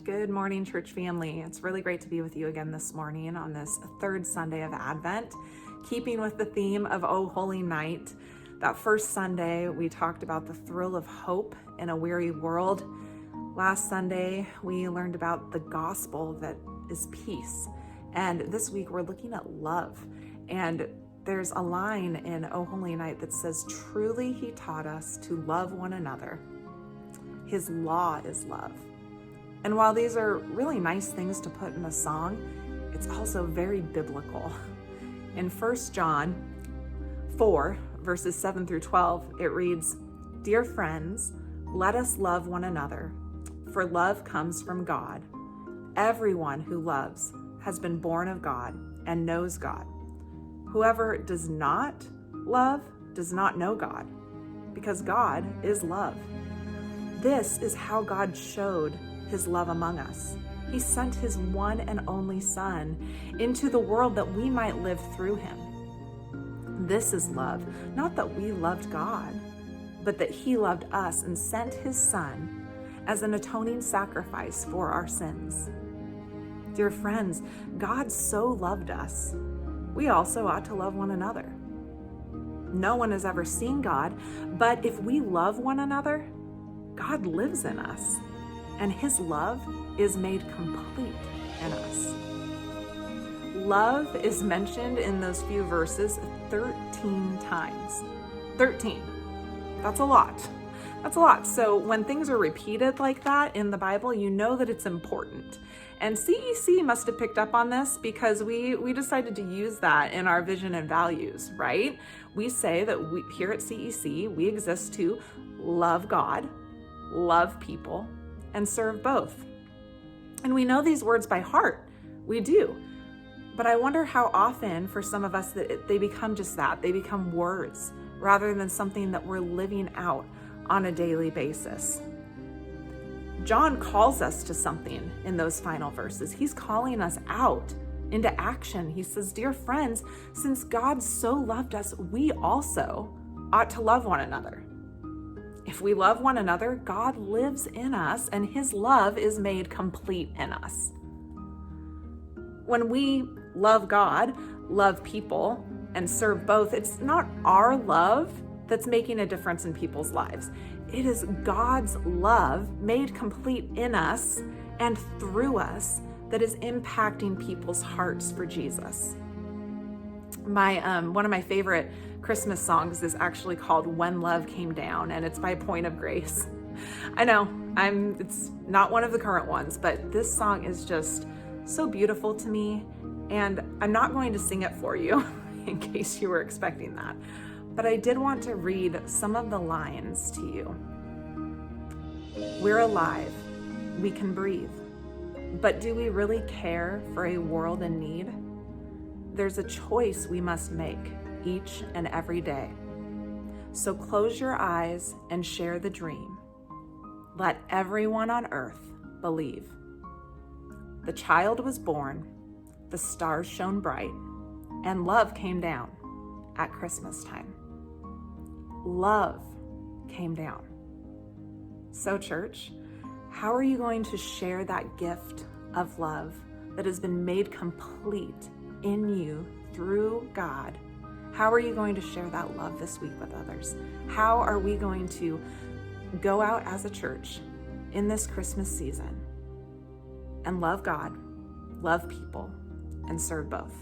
Good morning, church family. It's really great to be with you again this morning on this third Sunday of Advent, keeping with the theme of Oh Holy Night. That first Sunday, we talked about the thrill of hope in a weary world. Last Sunday, we learned about the gospel that is peace. And this week, we're looking at love. And there's a line in Oh Holy Night that says, "Truly he taught us to love one another. His law is love." And while these are really nice things to put in a song, it's also very biblical. In 1 John 4, verses 7 through 12, it reads, "Dear friends, let us love one another, for love comes from God. Everyone who loves has been born of God and knows God. Whoever does not love does not know God, because God is love. This is how God showed his love among us. He sent his one and only Son into the world that we might live through him. This is love, not that we loved God, but that he loved us and sent his Son as an atoning sacrifice for our sins. Dear friends, God so loved us. We also ought to love one another. No one has ever seen God, but if we love one another, God lives in us, and his love is made complete in us." Love is mentioned in those few verses 13 times. 13. That's a lot. That's a lot. So when things are repeated like that in the Bible, you know that it's important. And CEC must have picked up on this because we decided to use that in our vision and values, right? We say that here at CEC, we exist to love God, love people, and serve both. And we know these words by heart. We do. But I wonder how often for some of us that they become just that. They become words rather than something that we're living out on a daily basis. John calls us to something in those final verses. He's calling us out into action. He says, "Dear friends, since God so loved us, we also ought to love one another." If we love one another, God lives in us and his love is made complete in us. When we love God, love people, and serve both, it's not our love that's making a difference in people's lives. It is God's love made complete in us and through us that is impacting people's hearts for Jesus. One of my favorite Christmas songs is actually called "When Love Came Down," and it's by Point of Grace. I know, it's not one of the current ones, but this song is just so beautiful to me, and I'm not going to sing it for you in case you were expecting that, but I did want to read some of the lines to you. "We're alive, we can breathe, but do we really care for a world in need? There's a choice we must make each and every day. So close your eyes and share the dream. Let everyone on earth believe. The child was born, the stars shone bright, and love came down at Christmas time." Love came down. So church, how are you going to share that gift of love that has been made complete in you through God? How are you going to share that love this week with others? How are we going to go out as a church in this Christmas season and love God, love people, and serve both?